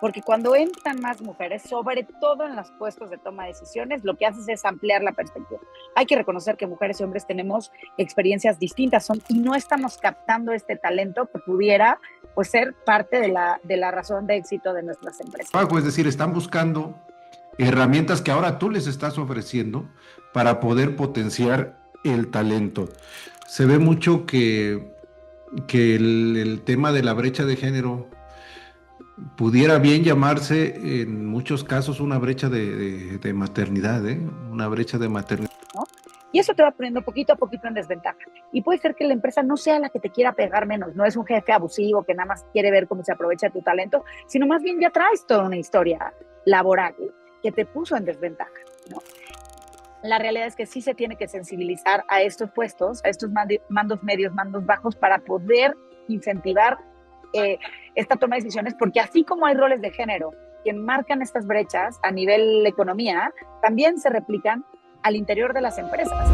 porque cuando entran más mujeres, sobre todo en los puestos de toma de decisiones, lo que haces es ampliar la perspectiva. Hay que reconocer que mujeres y hombres tenemos experiencias distintas y no estamos captando este talento que pudiera pues, ser parte de la razón de éxito de nuestras empresas. Es decir, están buscando herramientas que ahora tú les estás ofreciendo para poder potenciar el talento. Se ve mucho que el tema de la brecha de género pudiera bien llamarse en muchos casos una brecha de maternidad, ¿eh? Una brecha de maternidad. ¿No? Y eso te va poniendo poquito a poquito en desventaja. Y puede ser que la empresa no sea la que te quiera pegar menos, no es un jefe abusivo que nada más quiere ver cómo se aprovecha tu talento, sino más bien ya traes toda una historia laboral que te puso en desventaja, ¿no? La realidad es que sí se tiene que sensibilizar a estos puestos, a estos mandos medios, mandos bajos, para poder incentivar esta toma de decisiones, porque así como hay roles de género que marcan estas brechas a nivel economía, también se replican al interior de las empresas.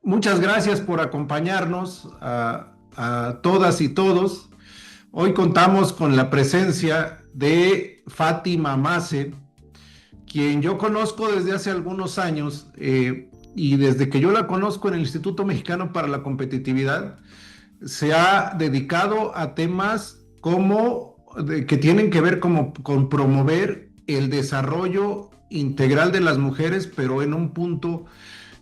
Muchas gracias por acompañarnos a todas y todos. Hoy contamos con la presencia de Fátima Mace, quien yo conozco desde hace algunos años y desde que yo la conozco en el Instituto Mexicano para la Competitividad, se ha dedicado a temas que tienen que ver con promover el desarrollo integral de las mujeres, pero en un punto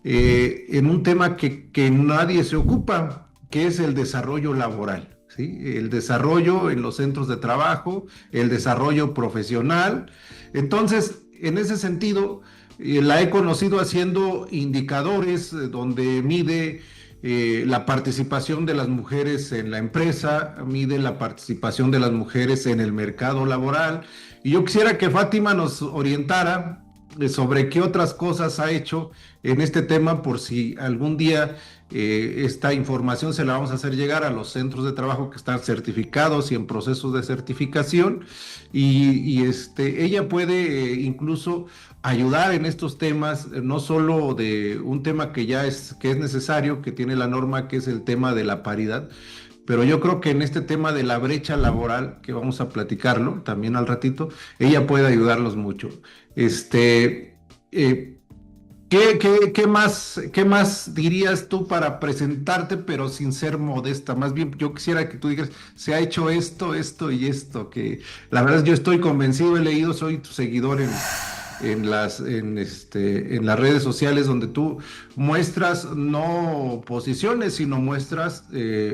en un tema que nadie se ocupa, que es el desarrollo laboral, ¿sí? El desarrollo en los centros de trabajo, el desarrollo profesional. Entonces, en ese sentido, la he conocido haciendo indicadores donde mide la participación de las mujeres en la empresa, mide la participación de las mujeres en el mercado laboral. Y yo quisiera que Fátima nos orientara sobre qué otras cosas ha hecho en este tema, por si algún día esta información se la vamos a hacer llegar a los centros de trabajo que están certificados y en procesos de certificación, ella puede incluso ayudar en estos temas, no solo de un tema que es necesario, que tiene la norma, que es el tema de la paridad, pero yo creo que en este tema de la brecha laboral, que vamos a platicarlo también al ratito, ella puede ayudarlos mucho. ¿Qué más dirías tú para presentarte, pero sin ser modesta? Más bien, yo quisiera que tú digas, se ha hecho esto y esto, que la verdad yo estoy convencido, he leído, soy tu seguidor en las redes sociales, donde tú muestras no posiciones, sino muestras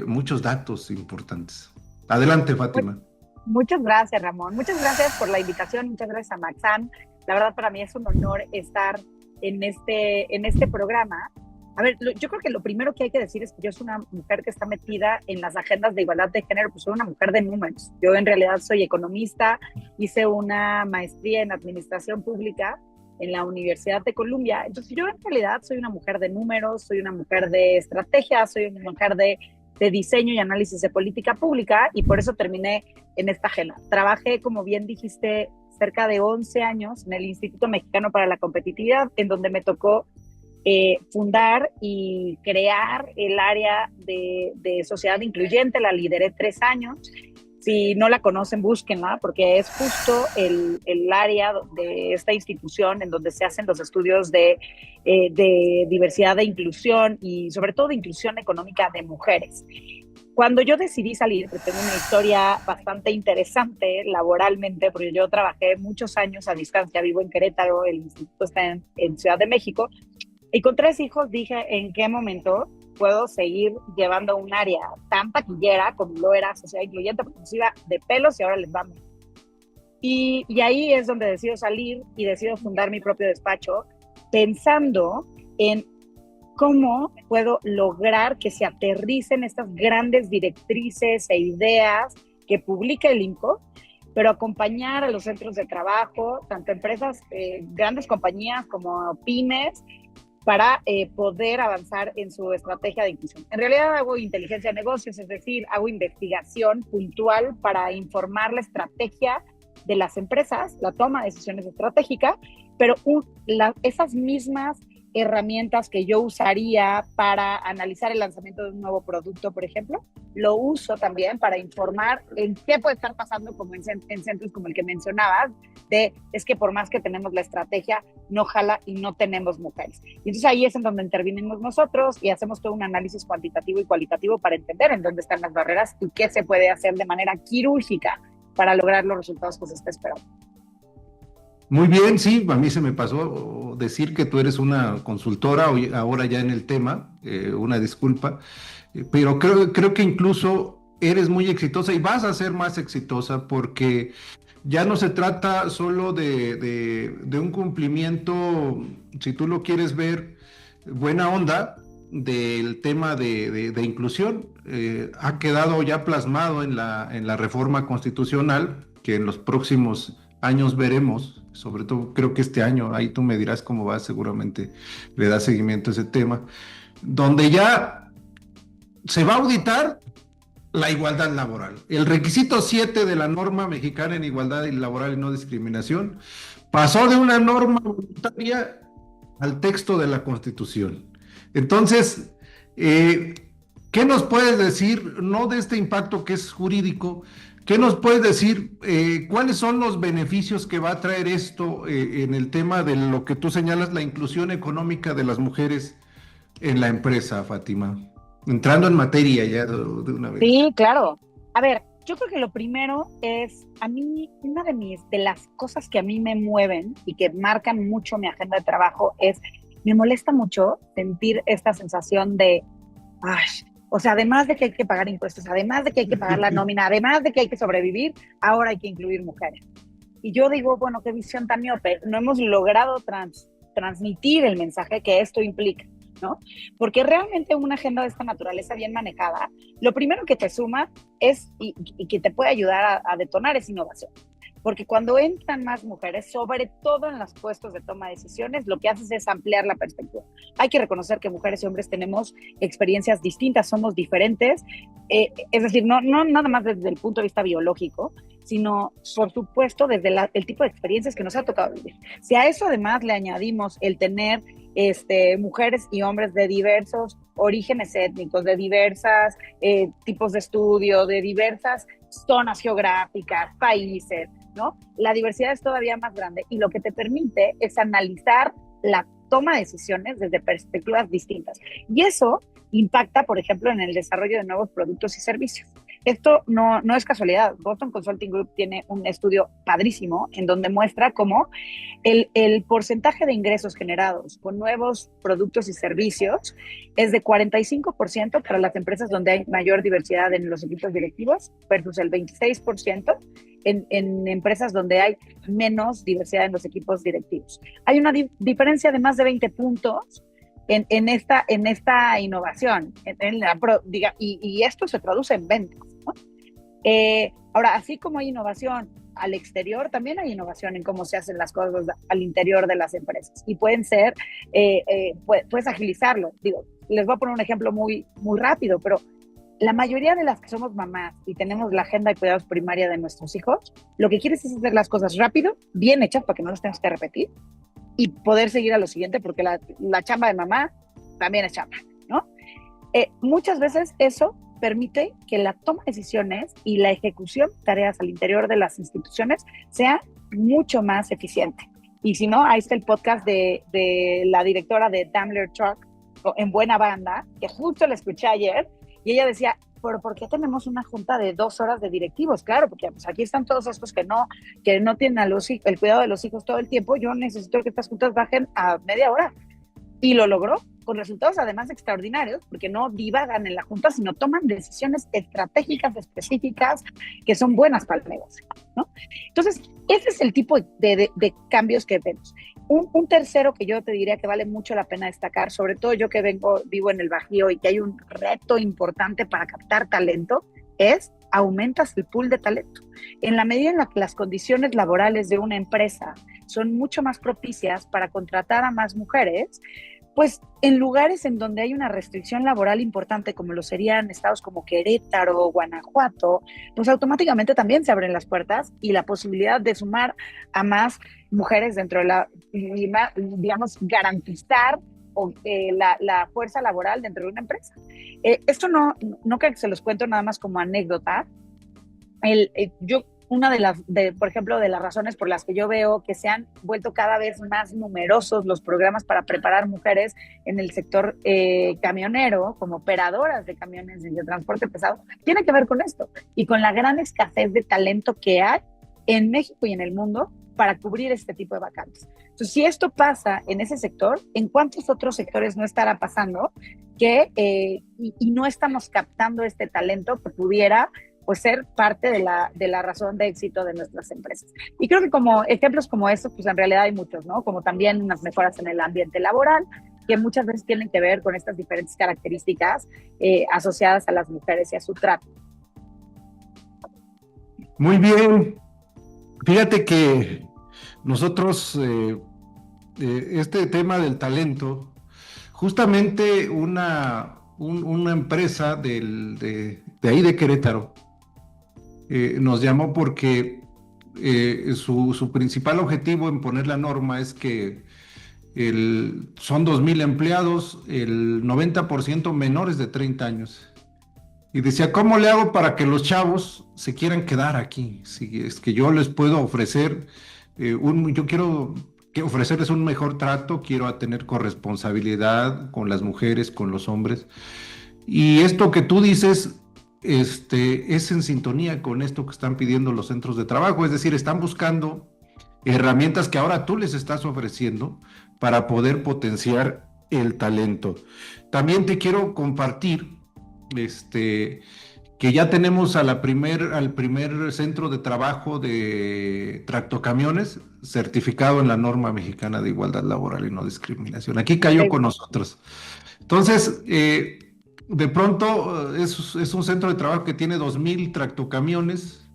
muchos datos importantes. Adelante, Fátima. Muchas gracias, Ramón. Muchas gracias por la invitación. Muchas gracias a Maxan. La verdad, para mí es un honor estar en este programa. A ver, yo creo que lo primero que hay que decir es que yo soy una mujer que está metida en las agendas de igualdad de género, pues soy una mujer de números. Yo en realidad soy economista, hice una maestría en administración pública en la Universidad de Columbia. Entonces yo en realidad soy una mujer de números, soy una mujer de estrategia, soy una mujer de diseño y análisis de política pública, y por eso terminé en esta agenda. Trabajé, como bien dijiste, cerca de 11 años en el Instituto Mexicano para la Competitividad, en donde me tocó fundar y crear el área de sociedad incluyente. La lideré 3 años. Si no la conocen, búsquenla, porque es justo el área de esta institución en donde se hacen los estudios de diversidad e inclusión, y sobre todo de inclusión económica de mujeres. Cuando yo decidí salir, porque tengo una historia bastante interesante laboralmente, porque yo trabajé muchos años a distancia, vivo en Querétaro, el instituto está en Ciudad de México, y con 3 hijos dije, ¿en qué momento puedo seguir llevando un área tan taquillera como lo era sociedad incluyente? Porque nos iba de pelos y ahora les vamos. Y ahí es donde decido salir y decido fundar mi propio despacho, pensando en cómo puedo lograr que se aterricen estas grandes directrices e ideas que publica el INCO, pero acompañar a los centros de trabajo, tanto empresas, grandes compañías como pymes, para poder avanzar en su estrategia de inclusión. En realidad hago inteligencia de negocios, es decir, hago investigación puntual para informar la estrategia de las empresas, la toma de decisiones estratégicas, pero esas mismas herramientas que yo usaría para analizar el lanzamiento de un nuevo producto, por ejemplo, lo uso también para informar en qué puede estar pasando, como en centros como el que mencionabas, es que por más que tenemos la estrategia, no jala y no tenemos mujeres. Y entonces ahí es en donde intervinimos nosotros y hacemos todo un análisis cuantitativo y cualitativo para entender en dónde están las barreras y qué se puede hacer de manera quirúrgica para lograr los resultados que se está esperando. Muy bien, sí, a mí se me pasó decir que tú eres una consultora ahora ya en el tema, una disculpa, pero creo que incluso eres muy exitosa y vas a ser más exitosa porque ya no se trata solo de un cumplimiento, si tú lo quieres ver, buena onda del tema de inclusión. Ha quedado ya plasmado en la reforma constitucional que en los próximos años veremos, sobre todo creo que este año, ahí tú me dirás cómo va, seguramente le da seguimiento a ese tema, donde ya se va a auditar la igualdad laboral. El requisito 7 de la norma mexicana en igualdad laboral y no discriminación pasó de una norma voluntaria al texto de la Constitución. Entonces, ¿qué nos puedes decir, no de este impacto que es jurídico? ¿Qué nos puedes decir? ¿Cuáles son los beneficios que va a traer esto en el tema de lo que tú señalas, la inclusión económica de las mujeres en la empresa, Fátima? Entrando en materia ya de una vez. Sí, claro. A ver, yo creo que lo primero es, a mí, una de las cosas que a mí me mueven y que marcan mucho mi agenda de trabajo es, me molesta mucho sentir esta sensación de, ay, o sea, además de que hay que pagar impuestos, además de que hay que pagar la nómina, además de que hay que sobrevivir, ahora hay que incluir mujeres. Y yo digo, bueno, qué visión tan miope, no hemos logrado transmitir el mensaje que esto implica, ¿no? Porque realmente una agenda de esta naturaleza bien manejada, lo primero que te suma es, y que te puede ayudar a detonar, es innovación. Porque cuando entran más mujeres, sobre todo en los puestos de toma de decisiones, lo que haces es ampliar la perspectiva. Hay que reconocer que mujeres y hombres tenemos experiencias distintas, somos diferentes, es decir, no nada más desde el punto de vista biológico, sino, por supuesto, desde el tipo de experiencias que nos ha tocado vivir. Si a eso además le añadimos el tener mujeres y hombres de diversos orígenes étnicos, de diversas tipos de estudio, de diversas zonas geográficas, países, ¿no? La diversidad es todavía más grande y lo que te permite es analizar la toma de decisiones desde perspectivas distintas. Y eso impacta, por ejemplo, en el desarrollo de nuevos productos y servicios. Esto no es casualidad. Boston Consulting Group tiene un estudio padrísimo en donde muestra cómo el porcentaje de ingresos generados con nuevos productos y servicios es de 45% para las empresas donde hay mayor diversidad en los equipos directivos versus el 26% en empresas donde hay menos diversidad en los equipos directivos. Hay una diferencia de más de 20 puntos en esta innovación, y esto se traduce en ventas, ¿no? Ahora, así como hay innovación al exterior, también hay innovación en cómo se hacen las cosas al interior de las empresas, y pueden ser, puedes agilizarlo. Digo, les voy a poner un ejemplo muy, muy rápido, pero la mayoría de las que somos mamás y tenemos la agenda de cuidados primaria de nuestros hijos, lo que quieres es hacer las cosas rápido, bien hechas, para que no las tengas que repetir, y poder seguir a lo siguiente, porque la chamba de mamá también es chamba, ¿no? Muchas veces eso permite que la toma de decisiones y la ejecución de tareas al interior de las instituciones sea mucho más eficiente. Y si no, ahí está el podcast de la directora de Daimler Truck, En Buena Banda, que justo la escuché ayer, y ella decía, pero ¿por qué tenemos una junta de 2 horas de directivos? Claro, porque pues, aquí están todos estos que no tienen el cuidado de los hijos todo el tiempo. Yo necesito que estas juntas bajen a media hora. Y lo logró, con resultados además extraordinarios, porque no divagan en la junta, sino toman decisiones estratégicas específicas que son buenas para el negocio, ¿no? Entonces, ese es el tipo de cambios que vemos. Un tercero que yo te diría que vale mucho la pena destacar, sobre todo yo que vivo en el Bajío y que hay un reto importante para captar talento, es aumentas el pool de talento. En la medida en la que las condiciones laborales de una empresa son mucho más propicias para contratar a más mujeres, pues en lugares en donde hay una restricción laboral importante, como lo serían estados como Querétaro o Guanajuato, pues automáticamente también se abren las puertas y la posibilidad de sumar a más mujeres dentro de la, digamos, garantizar la fuerza laboral dentro de una empresa. Esto no creo que se los cuento nada más como anécdota. Yo una por ejemplo, de las razones por las que yo veo que se han vuelto cada vez más numerosos los programas para preparar mujeres en el sector camionero, como operadoras de camiones de transporte pesado, tiene que ver con esto y con la gran escasez de talento que hay en México y en el mundo para cubrir este tipo de vacantes. Entonces, si esto pasa en ese sector, ¿en cuántos otros sectores no estará pasando que y no estamos captando este talento que pudiera pues ser parte de la razón de éxito de nuestras empresas? Y creo que como ejemplos como estos, pues en realidad hay muchos, ¿no? Como también unas mejoras en el ambiente laboral, que muchas veces tienen que ver con estas diferentes características asociadas a las mujeres y a su trato. Muy bien. Fíjate que nosotros, este tema del talento, justamente una empresa de ahí de Querétaro nos llamó porque su principal objetivo en poner la norma es que son 2,000 empleados, el 90% menores de 30 años. Y decía, ¿cómo le hago para que los chavos se quieran quedar aquí? Si es que yo les puedo ofrecer, yo quiero ofrecerles un mejor trato, quiero tener corresponsabilidad con las mujeres, con los hombres. Y esto que tú dices, es en sintonía con esto que están pidiendo los centros de trabajo, es decir, están buscando herramientas que ahora tú les estás ofreciendo para poder potenciar el talento. También te quiero compartir que ya tenemos al primer centro de trabajo de tractocamiones certificado en la norma mexicana de igualdad laboral y no discriminación. Aquí cayó con nosotros. Entonces, de pronto es un centro de trabajo que tiene 2,000 tractocamiones,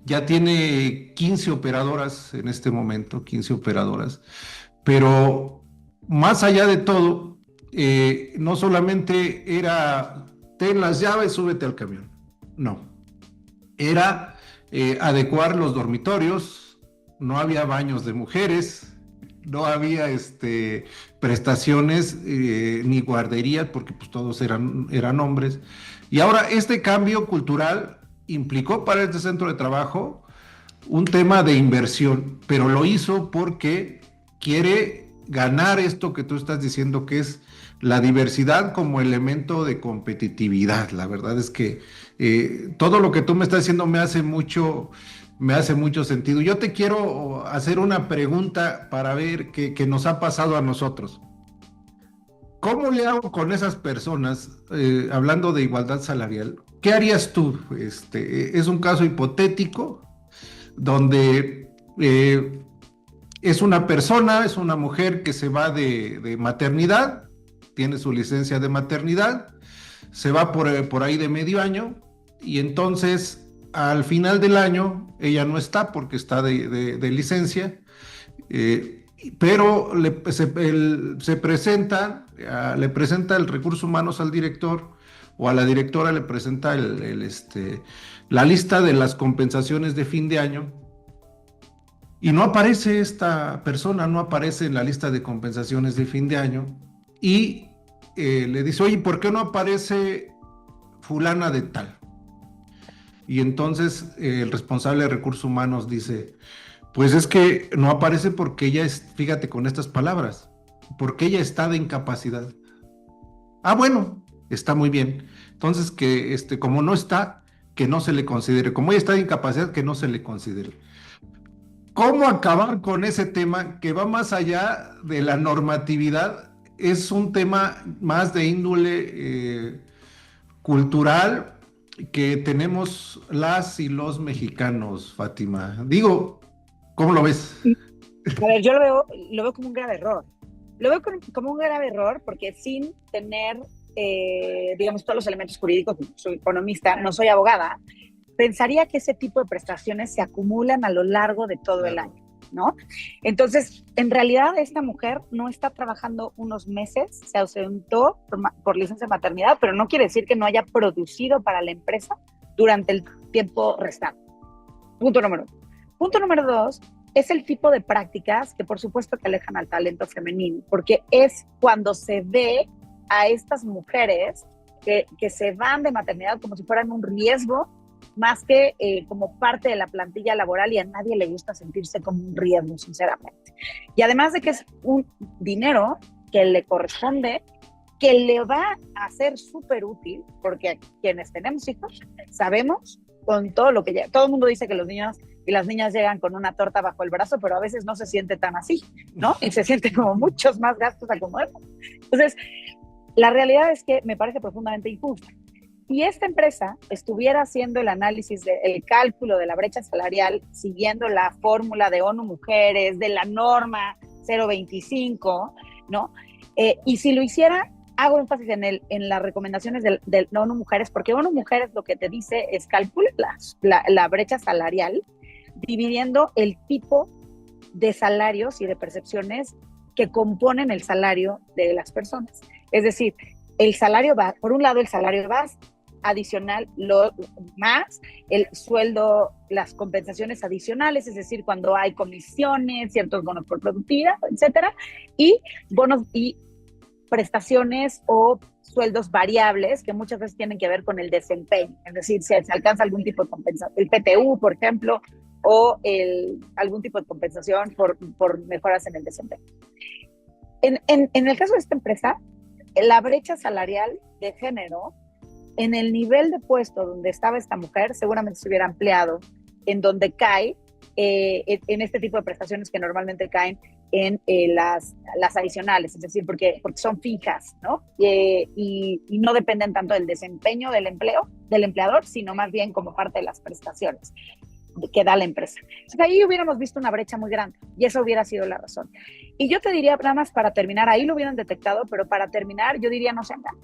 ya tiene 15 operadoras en este momento, 15 operadoras, pero más allá de todo, no solamente era ten las llaves, súbete al camión. No. Era adecuar los dormitorios, no había baños de mujeres, no había prestaciones ni guarderías, porque pues todos eran hombres. Y ahora este cambio cultural implicó para este centro de trabajo un tema de inversión, pero lo hizo porque quiere ganar esto que tú estás diciendo, que es la diversidad como elemento de competitividad. La verdad es que todo lo que tú me estás diciendo me hace mucho sentido. Yo te quiero hacer una pregunta para ver qué nos ha pasado a nosotros. ¿Cómo le hago con esas personas, hablando de igualdad salarial? ¿Qué harías tú? Es un caso hipotético donde es una persona, es una mujer que se va de maternidad, tiene su licencia de maternidad, se va por ahí de medio año y entonces al final del año ella no está porque está de licencia, pero se presenta, le presenta el recursos humanos al director o a la directora le presenta la lista de las compensaciones de fin de año y no aparece esta persona, no aparece en la lista de compensaciones de fin de año y le dice, oye, ¿por qué no aparece fulana de tal? Y entonces el responsable de recursos humanos dice, pues es que no aparece porque ella fíjate con estas palabras, porque ella está de incapacidad. Ah, bueno, está muy bien. Entonces como no está, que no se le considere. Como ella está de incapacidad, que no se le considere. ¿Cómo acabar con ese tema que va más allá de la normatividad? Es un tema más de índole cultural que tenemos las y los mexicanos, Fátima. Digo, ¿cómo lo ves? A ver, yo lo veo como un grave error. Lo veo como un grave error porque sin tener, digamos, todos los elementos jurídicos, soy economista, no soy abogada, pensaría que ese tipo de prestaciones se acumulan a lo largo de todo el año, ¿no? Entonces, en realidad esta mujer no está trabajando unos meses, se ausentó por licencia de maternidad, pero no quiere decir que no haya producido para la empresa durante el tiempo restante. Punto número 1. Punto número 2, es el tipo de prácticas que por supuesto que alejan al talento femenino, porque es cuando se ve a estas mujeres que se van de maternidad como si fueran un riesgo, más que como parte de la plantilla laboral, y a nadie le gusta sentirse como un riesgo, sinceramente. Y además de que es un dinero que le corresponde, que le va a ser súper útil, porque quienes tenemos hijos sabemos con todo lo que llega. Todo el mundo dice que los niños y las niñas llegan con una torta bajo el brazo, pero a veces no se siente tan así, ¿no? Y se sienten como muchos más gastos acomodados. Entonces, la realidad es que me parece profundamente injusta. Si esta empresa estuviera haciendo el análisis, el cálculo de la brecha salarial, siguiendo la fórmula de ONU Mujeres, de la norma 025, ¿no? Y si lo hiciera, hago énfasis en las recomendaciones del ONU Mujeres, porque ONU Mujeres lo que te dice es calcula la brecha salarial, dividiendo el tipo de salarios y de percepciones que componen el salario de las personas. Es decir, el salario va, por un lado, el salario base, adicional, más el sueldo, las compensaciones adicionales, es decir, cuando hay comisiones, ciertos bonos por productividad, etcétera, y bonos y prestaciones o sueldos variables que muchas veces tienen que ver con el desempeño, es decir, si se alcanza algún tipo de compensación, el PTU, por ejemplo, o algún tipo de compensación por mejoras en el desempeño. En el caso de esta empresa, la brecha salarial de género, en el nivel de puesto donde estaba esta mujer, seguramente se hubiera ampliado en donde cae, en este tipo de prestaciones que normalmente caen en las adicionales, es decir, porque son fijas, ¿no? Y no dependen tanto del desempeño del empleador, sino más bien como parte de las prestaciones que da la empresa. Entonces, ahí hubiéramos visto una brecha muy grande y esa hubiera sido la razón. Y yo te diría, nada más para terminar, ahí lo hubieran detectado, pero para terminar, yo diría no se engañen.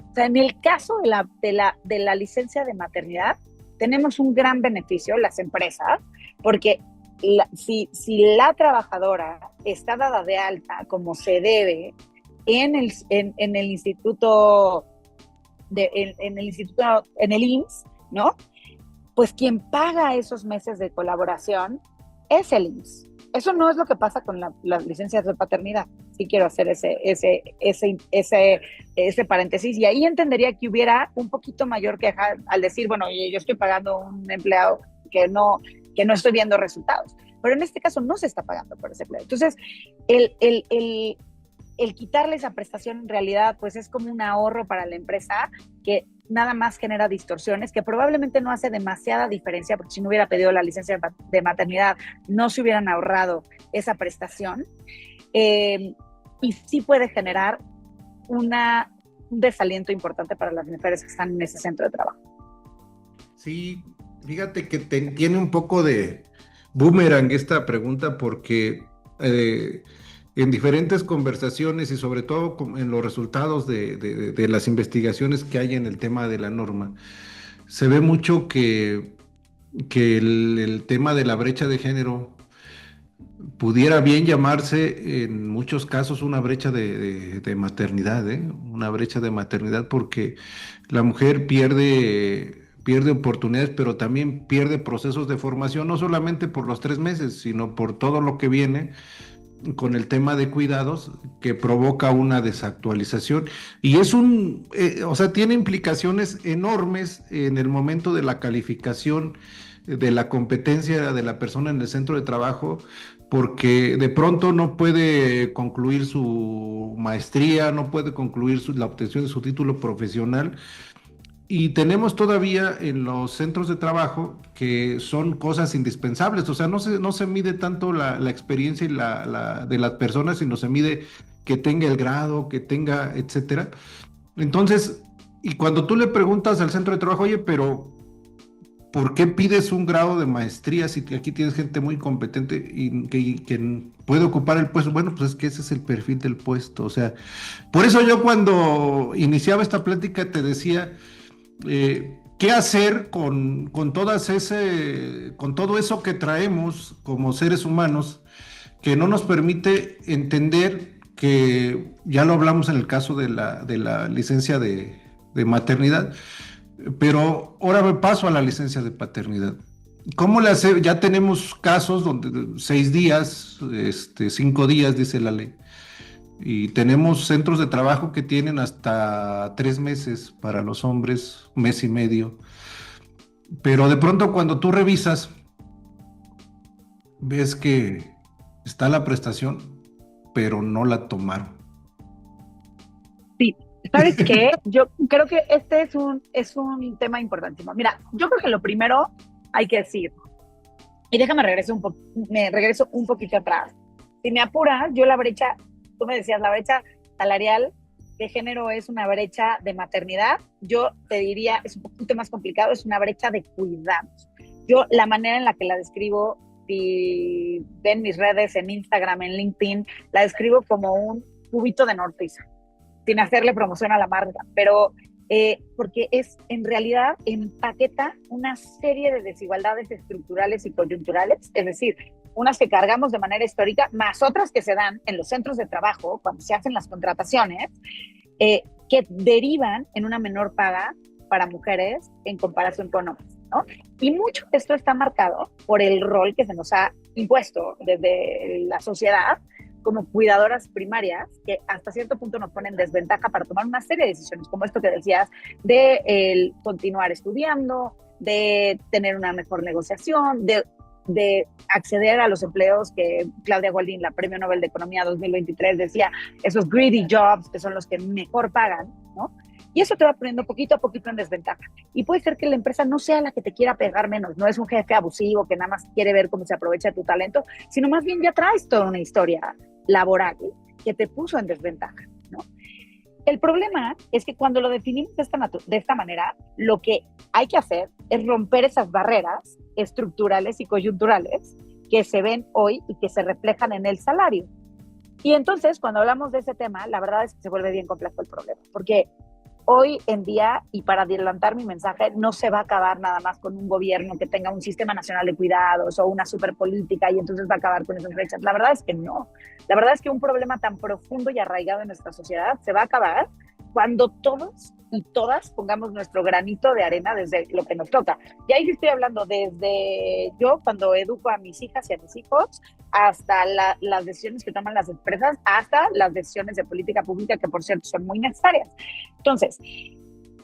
O sea, en el caso de la licencia de maternidad, tenemos un gran beneficio, las empresas, porque si la trabajadora está dada de alta como se debe en el instituto, en el IMSS, ¿no? Pues quien paga esos meses de colaboración es el IMSS. Eso no es lo que pasa con las licencias de paternidad. Sí quiero hacer ese paréntesis, y ahí entendería que hubiera un poquito mayor queja al decir, bueno, yo estoy pagando un empleado que no estoy viendo resultados. Pero en este caso no se está pagando por ese empleado. Entonces, el quitarle esa prestación en realidad pues es como un ahorro para la empresa que nada más genera distorsiones, que probablemente no hace demasiada diferencia, porque si no hubiera pedido la licencia de maternidad no se hubieran ahorrado esa prestación, y sí puede generar un desaliento importante para las mujeres que están en ese centro de trabajo. Sí, fíjate que tiene un poco de boomerang esta pregunta, porque en diferentes conversaciones y sobre todo en los resultados de las investigaciones que hay en el tema de la norma, se ve mucho que el tema de la brecha de género pudiera bien llamarse en muchos casos una brecha de maternidad, una brecha de maternidad, porque la mujer pierde oportunidades, pero también pierde procesos de formación, no solamente por los 3 meses, sino por todo lo que viene con el tema de cuidados, que provoca una desactualización. Y es o sea, tiene implicaciones enormes en el momento de la calificación de la competencia de la persona en el centro de trabajo, porque de pronto no puede concluir su maestría, no puede concluir la obtención de su título profesional. Y tenemos todavía en los centros de trabajo que son cosas indispensables, o sea, no se mide tanto la experiencia de las personas, sino se mide que tenga el grado, que tenga, etcétera. Entonces, y cuando tú le preguntas al centro de trabajo, oye, pero ¿por qué pides un grado de maestría si aquí tienes gente muy competente y que puede ocupar el puesto? Bueno, pues es que ese es el perfil del puesto, o sea, por eso yo cuando iniciaba esta plática te decía, ¿qué hacer con con todo eso que traemos como seres humanos que no nos permite entender que, ya lo hablamos en el caso de la licencia de maternidad, pero ahora me paso a la licencia de paternidad? ¿Cómo le hace? Ya tenemos casos donde 6 días, 5 días, dice la ley. Y tenemos centros de trabajo que tienen hasta 3 meses para los hombres, 1 mes y medio. Pero de pronto cuando tú revisas, ves que está la prestación, pero no la tomaron. Sí, ¿sabes qué? Yo creo que este es un tema importantísimo. Mira, yo creo que lo primero hay que decir, y déjame me regreso un poquito atrás. Si me apuras, yo la brecha, tú me decías, la brecha salarial de género es una brecha de maternidad. Yo te diría, es un poquito más complicado, es una brecha de cuidados. Yo la manera en la que la describo, si ven mis redes en Instagram, en LinkedIn, la describo como un cubito de Norteisa, sin hacerle promoción a la marca, pero porque es en realidad empaqueta una serie de desigualdades estructurales y coyunturales, es decir, unas que cargamos de manera histórica, más otras que se dan en los centros de trabajo cuando se hacen las contrataciones, que derivan en una menor paga para mujeres en comparación con hombres, ¿no? Y mucho de esto está marcado por el rol que se nos ha impuesto desde la sociedad como cuidadoras primarias, que hasta cierto punto nos ponen desventaja para tomar una serie de decisiones, como esto que decías, de continuar estudiando, de tener una mejor negociación, de acceder a los empleos que Claudia Goldin, la Premio Nobel de Economía 2023, decía, esos greedy jobs, que son los que mejor pagan, ¿no? Y eso te va poniendo poquito a poquito en desventaja. Y puede ser que la empresa no sea la que te quiera pegar menos, no es un jefe abusivo que nada más quiere ver cómo se aprovecha de tu talento, sino más bien ya traes toda una historia laboral que te puso en desventaja, ¿no? El problema es que cuando lo definimos de esta manera, lo que hay que hacer es romper esas barreras estructurales y coyunturales que se ven hoy y que se reflejan en el salario. Y entonces, cuando hablamos de ese tema, la verdad es que se vuelve bien complejo el problema, porque hoy en día, y para adelantar mi mensaje, no se va a acabar nada más con un gobierno que tenga un sistema nacional de cuidados o una superpolítica y entonces va a acabar con esas brechas. La verdad es que no. La verdad es que un problema tan profundo y arraigado en nuestra sociedad se va a acabar cuando todos y todas pongamos nuestro granito de arena desde lo que nos toca. Y ahí estoy hablando desde yo cuando educo a mis hijas y a mis hijos, hasta las decisiones que toman las empresas, hasta las decisiones de política pública, que por cierto son muy necesarias. Entonces,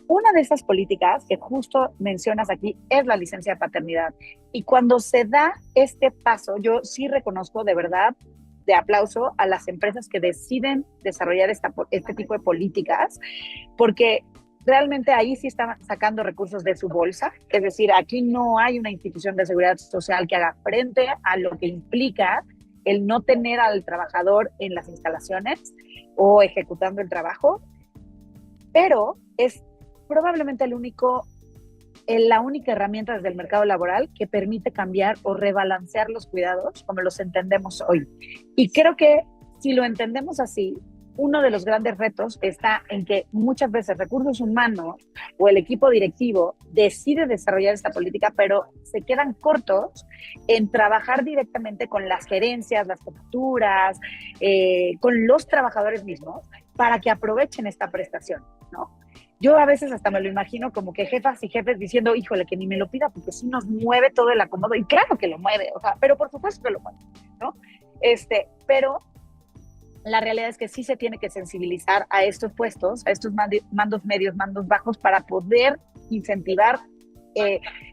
una de esas políticas que justo mencionas aquí es la licencia de paternidad. Y cuando se da este paso, yo sí reconozco de verdad, de aplauso a las empresas que deciden desarrollar este tipo de políticas, porque realmente ahí sí están sacando recursos de su bolsa, es decir, aquí no hay una institución de seguridad social que haga frente a lo que implica el no tener al trabajador en las instalaciones o ejecutando el trabajo, pero es probablemente la única herramienta desde el mercado laboral que permite cambiar o rebalancear los cuidados como los entendemos hoy. Y creo que si lo entendemos así, uno de los grandes retos está en que muchas veces recursos humanos o el equipo directivo decide desarrollar esta política, pero se quedan cortos en trabajar directamente con las gerencias, las jefaturas, con los trabajadores mismos para que aprovechen esta prestación, ¿no? Yo a veces hasta me lo imagino como que jefas y jefes diciendo, híjole, que ni me lo pida porque sí nos mueve todo el acomodo. Y claro que lo mueve, o sea, pero por supuesto que lo mueve, ¿no? Pero la realidad es que sí se tiene que sensibilizar a estos puestos, a estos mandos medios, mandos bajos, para poder incentivar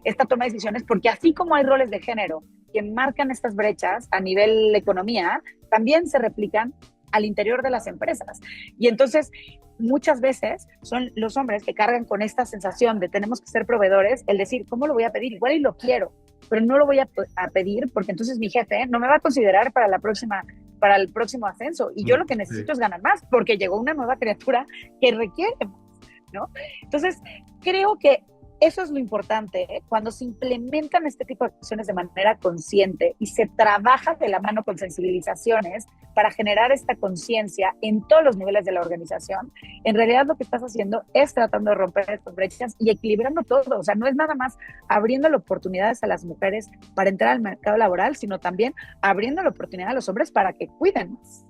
esta toma de decisiones, porque así como hay roles de género que marcan estas brechas a nivel economía, también se replican al interior de las empresas. Y entonces, muchas veces son los hombres que cargan con esta sensación de tenemos que ser proveedores, el decir, ¿cómo lo voy a pedir? Igual y lo quiero, pero no lo voy a pedir porque entonces mi jefe no me va a considerar para el próximo ascenso, y yo lo que necesito es ganar más porque llegó una nueva criatura que requiere más, ¿no? Entonces, creo que eso es lo importante, ¿eh? Cuando se implementan este tipo de acciones de manera consciente y se trabaja de la mano con sensibilizaciones para generar esta conciencia en todos los niveles de la organización, en realidad lo que estás haciendo es tratando de romper estas brechas y equilibrando todo. O sea, no es nada más abriendo oportunidades a las mujeres para entrar al mercado laboral, sino también abriendo la oportunidad a los hombres para que cuiden más.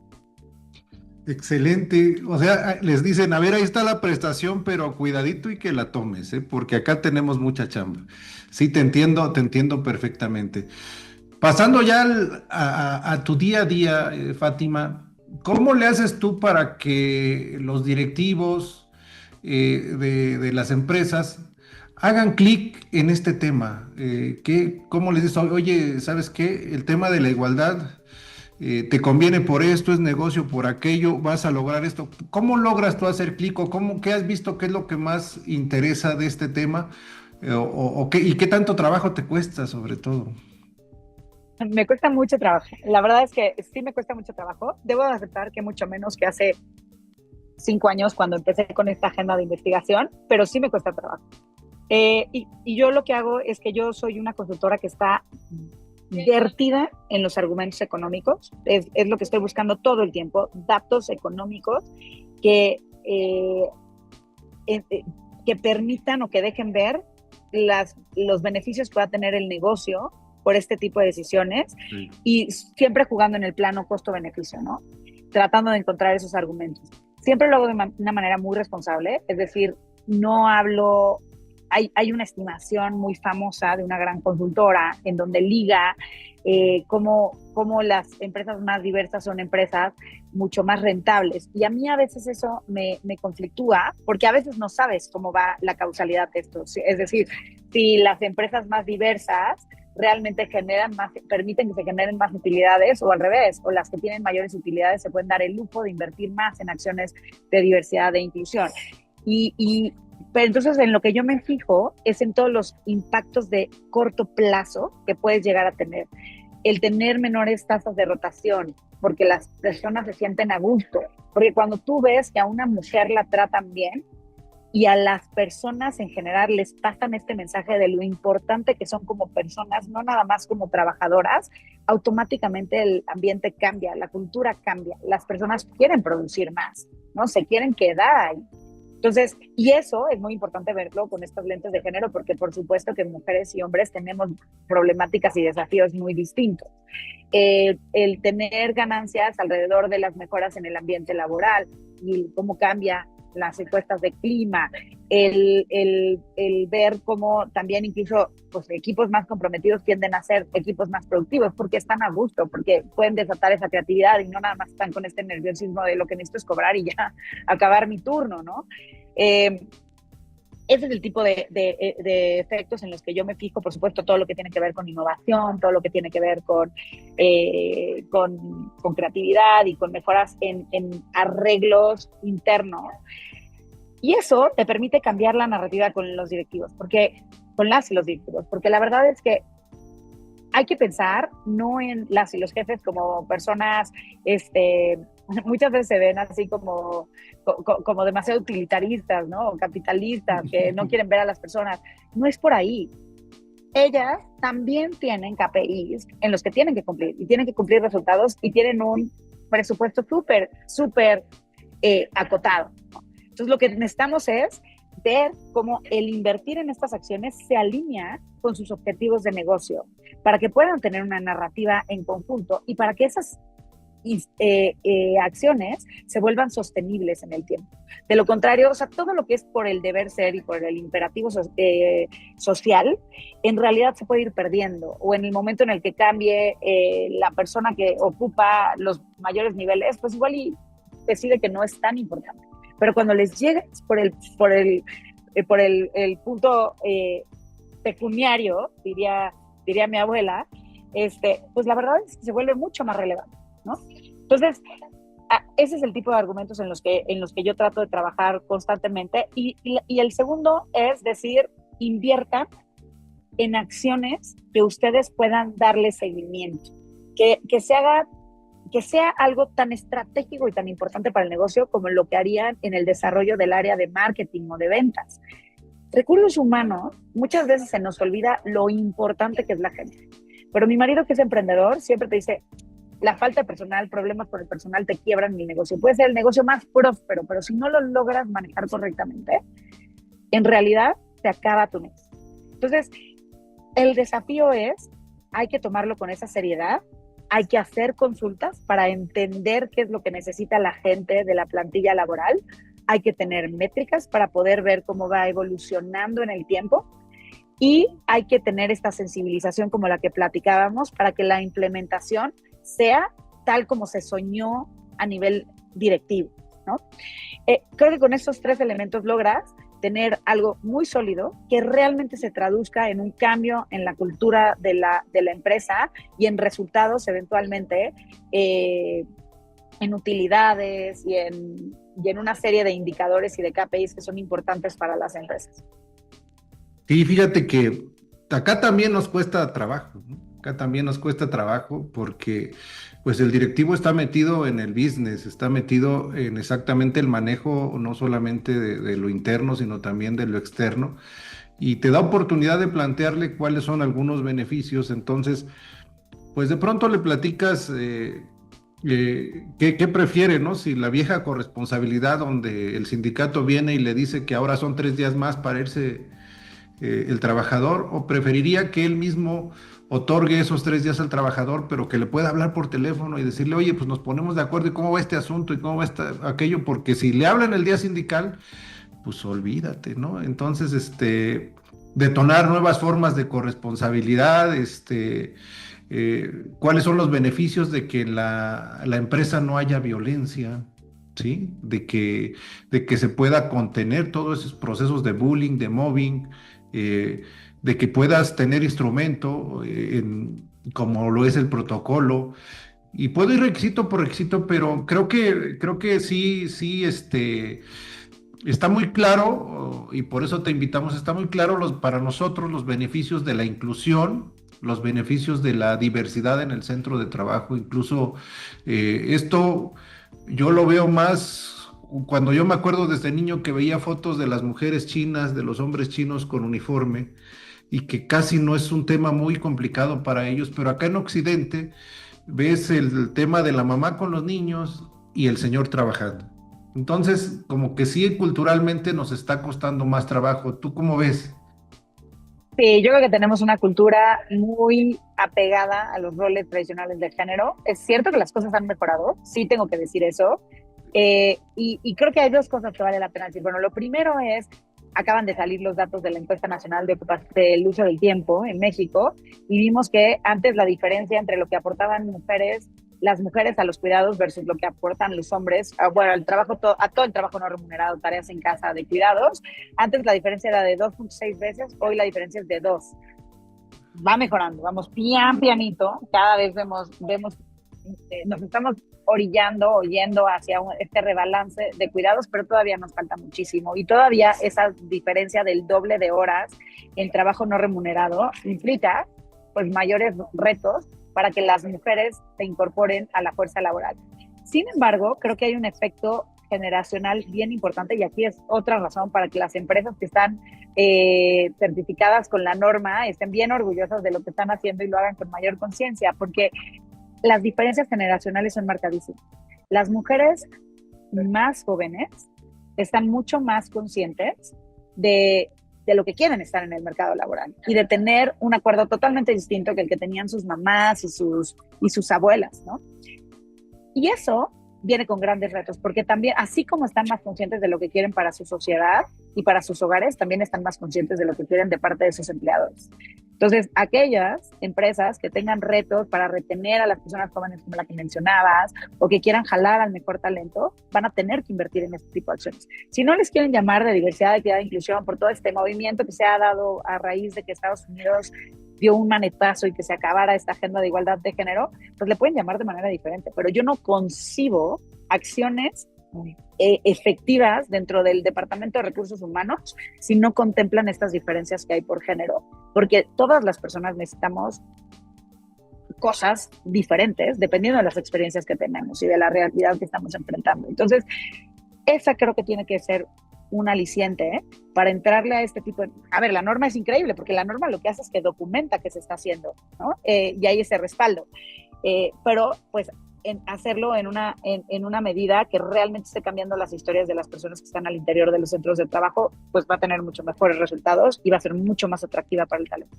Excelente. O sea, les dicen, a ver, ahí está la prestación, pero cuidadito y que la tomes, ¿eh? Porque acá tenemos mucha chamba. Sí, te entiendo perfectamente. Pasando ya a tu día a día, Fátima, ¿cómo le haces tú para que los directivos de las empresas hagan clic en este tema? ¿Cómo les dices, oye, ¿sabes qué? El tema de la igualdad te conviene por esto, es negocio por aquello, vas a lograr esto. ¿Cómo logras tú hacer clic o qué has visto, qué es lo que más interesa de este tema? ¿Y qué tanto trabajo te cuesta sobre todo? Me cuesta mucho trabajo. La verdad es que sí me cuesta mucho trabajo. Debo aceptar que mucho menos que hace 5 años cuando empecé con esta agenda de investigación, pero sí me cuesta trabajo. Y yo lo que hago es que yo soy una consultora que está vertida en los argumentos económicos. Es lo que estoy buscando todo el tiempo, datos económicos que, eh, que permitan o que dejen ver los beneficios que va a tener el negocio por este tipo de decisiones, sí. Y siempre jugando en el plano costo-beneficio, ¿no? Tratando de encontrar esos argumentos. Siempre lo hago de una manera muy responsable, es decir, no hablo. Hay una estimación muy famosa de una gran consultora en donde liga cómo las empresas más diversas son empresas mucho más rentables. Y a mí a veces eso me conflictúa, porque a veces no sabes cómo va la causalidad de esto. Es decir, si las empresas más diversas realmente permiten que se generen más utilidades, o al revés, o las que tienen mayores utilidades se pueden dar el lujo de invertir más en acciones de diversidad e inclusión. Pero entonces en lo que yo me fijo es en todos los impactos de corto plazo que puedes llegar a tener. El tener menores tasas de rotación, porque las personas se sienten a gusto. Porque cuando tú ves que a una mujer la tratan bien y a las personas en general les pasan este mensaje de lo importante que son como personas, no nada más como trabajadoras, automáticamente el ambiente cambia, la cultura cambia, las personas quieren producir más, ¿no? Se quieren quedar ahí. Entonces, y eso es muy importante verlo con estas lentes de género, porque por supuesto que mujeres y hombres tenemos problemáticas y desafíos muy distintos. El tener ganancias alrededor de las mejoras en el ambiente laboral y cómo cambia las encuestas de clima, el ver cómo también incluso pues, equipos más comprometidos tienden a ser equipos más productivos porque están a gusto, porque pueden desatar esa creatividad y no nada más están con este nerviosismo de lo que necesito es cobrar y ya acabar mi turno, ¿no? Ese es el tipo de efectos en los que yo me fijo, por supuesto, todo lo que tiene que ver con innovación, todo lo que tiene que ver con creatividad y con mejoras en arreglos internos. Y eso te permite cambiar la narrativa con los directivos, con las y los directivos, porque la verdad es que hay que pensar no en las y los jefes como personas, muchas veces se ven así como demasiado utilitaristas, ¿no? O capitalistas, que no quieren ver a las personas. No es por ahí. Ellas también tienen KPIs en los que tienen que cumplir, y tienen que cumplir resultados, y tienen un presupuesto súper acotado, ¿no? Entonces lo que necesitamos es ver cómo el invertir en estas acciones se alinea con sus objetivos de negocio, para que puedan tener una narrativa en conjunto y para que esas acciones se vuelvan sostenibles en el tiempo. De lo contrario, o sea, todo lo que es por el deber ser y por el imperativo social, en realidad se puede ir perdiendo, o en el momento en el que cambie la persona que ocupa los mayores niveles, pues igual y decide que no es tan importante. Pero cuando les llegues por el punto pecuniario, diría mi abuela, pues la verdad es que se vuelve mucho más relevante, ¿no? Entonces, ese es el tipo de argumentos en los que yo trato de trabajar constantemente. Y el segundo es decir, inviertan en acciones que ustedes puedan darle seguimiento, que sea algo tan estratégico y tan importante para el negocio como lo que harían en el desarrollo del área de marketing o de ventas. recursos humanos, muchas veces se nos olvida lo importante que es la gente. Pero mi marido, que es emprendedor, siempre te dice, la falta de personal, problemas con el personal te quiebran mi negocio. Puede ser el negocio más próspero, pero si no lo logras manejar correctamente, en realidad te acaba tu negocio. Entonces, el desafío es, hay que tomarlo con esa seriedad, hay que hacer consultas para entender qué es lo que necesita la gente de la plantilla laboral, hay que tener métricas para poder ver cómo va evolucionando en el tiempo y hay que tener esta sensibilización como la que platicábamos para que la implementación sea tal como se soñó a nivel directivo, ¿no? Creo que con estos 3 elementos logras tener algo muy sólido que realmente se traduzca en un cambio en la cultura de la empresa y en resultados eventualmente en utilidades y en una serie de indicadores y de KPIs que son importantes para las empresas. Sí, fíjate que acá también nos cuesta trabajo, ¿no? Acá también nos cuesta trabajo porque pues el directivo está metido en el business, está metido en exactamente el manejo no solamente de lo interno, sino también de lo externo, y te da oportunidad de plantearle cuáles son algunos beneficios. Entonces, pues de pronto le platicas qué prefiere, ¿no? Si la vieja corresponsabilidad donde el sindicato viene y le dice que ahora son 3 días más para irse el trabajador, o preferiría que él mismo otorgue esos 3 días al trabajador, pero que le pueda hablar por teléfono y decirle, oye, pues nos ponemos de acuerdo y cómo va este asunto y cómo va aquello, porque si le hablan el día sindical, pues olvídate, ¿no? Entonces, detonar nuevas formas de corresponsabilidad, cuáles son los beneficios de que la empresa no haya violencia, ¿sí? De que se pueda contener todos esos procesos de bullying, de mobbing, de que puedas tener instrumento como lo es el protocolo. Y puedo ir requisito por requisito, pero creo que sí, sí, está muy claro, y por eso te invitamos, está muy claro para nosotros los beneficios de la inclusión, los beneficios de la diversidad en el centro de trabajo. Incluso esto yo lo veo más cuando yo me acuerdo desde niño que veía fotos de las mujeres chinas, de los hombres chinos con uniforme, y que casi no es un tema muy complicado para ellos, pero acá en Occidente ves el tema de la mamá con los niños y el señor trabajando. Entonces, como que sí, culturalmente nos está costando más trabajo. ¿Tú cómo ves? Sí, yo creo que tenemos una cultura muy apegada a los roles tradicionales de género. Es cierto que las cosas han mejorado, sí tengo que decir eso. Y creo que hay 2 cosas que vale la pena decir. Bueno, lo primero es, acaban de salir los datos de la encuesta nacional del uso del tiempo en México y vimos que antes la diferencia entre lo que aportaban las mujeres a los cuidados versus lo que aportan los hombres, bueno, a todo el trabajo no remunerado, tareas en casa de cuidados, antes la diferencia era de 2.6 veces, hoy la diferencia es de 2. Va mejorando, vamos pianito, cada vez vemos nos estamos orillando o yendo hacia este rebalance de cuidados, pero todavía nos falta muchísimo y todavía esa diferencia del doble de horas en trabajo no remunerado implica pues mayores retos para que las mujeres se incorporen a la fuerza laboral. Sin embargo, creo que hay un efecto generacional bien importante y aquí es otra razón para que las empresas que están certificadas con la norma estén bien orgullosas de lo que están haciendo y lo hagan con mayor conciencia, porque las diferencias generacionales son marcadísimas. Las mujeres más jóvenes están mucho más conscientes de lo que quieren estar en el mercado laboral y de tener un acuerdo totalmente distinto que el que tenían sus mamás y sus abuelas, ¿no? Y eso viene con grandes retos, porque también, así como están más conscientes de lo que quieren para su sociedad y para sus hogares, también están más conscientes de lo que quieren de parte de sus empleadores. Entonces, aquellas empresas que tengan retos para retener a las personas jóvenes como la que mencionabas o que quieran jalar al mejor talento, van a tener que invertir en este tipo de acciones. Si no les quieren llamar de diversidad, equidad e inclusión por todo este movimiento que se ha dado a raíz de que Estados Unidos dio un manetazo y que se acabara esta agenda de igualdad de género, pues le pueden llamar de manera diferente. Pero yo no concibo acciones efectivas dentro del Departamento de Recursos Humanos si no contemplan estas diferencias que hay por género, porque todas las personas necesitamos cosas diferentes dependiendo de las experiencias que tenemos y de la realidad que estamos enfrentando. Entonces, esa creo que tiene que ser un aliciente para entrarle a este tipo de... A ver, la norma es increíble, porque la norma lo que hace es que documenta que se está haciendo, ¿no? Y hay ese respaldo. Pero, pues, hacerlo en una medida que realmente esté cambiando las historias de las personas que están al interior de los centros de trabajo, pues va a tener mucho mejores resultados y va a ser mucho más atractiva para el talento.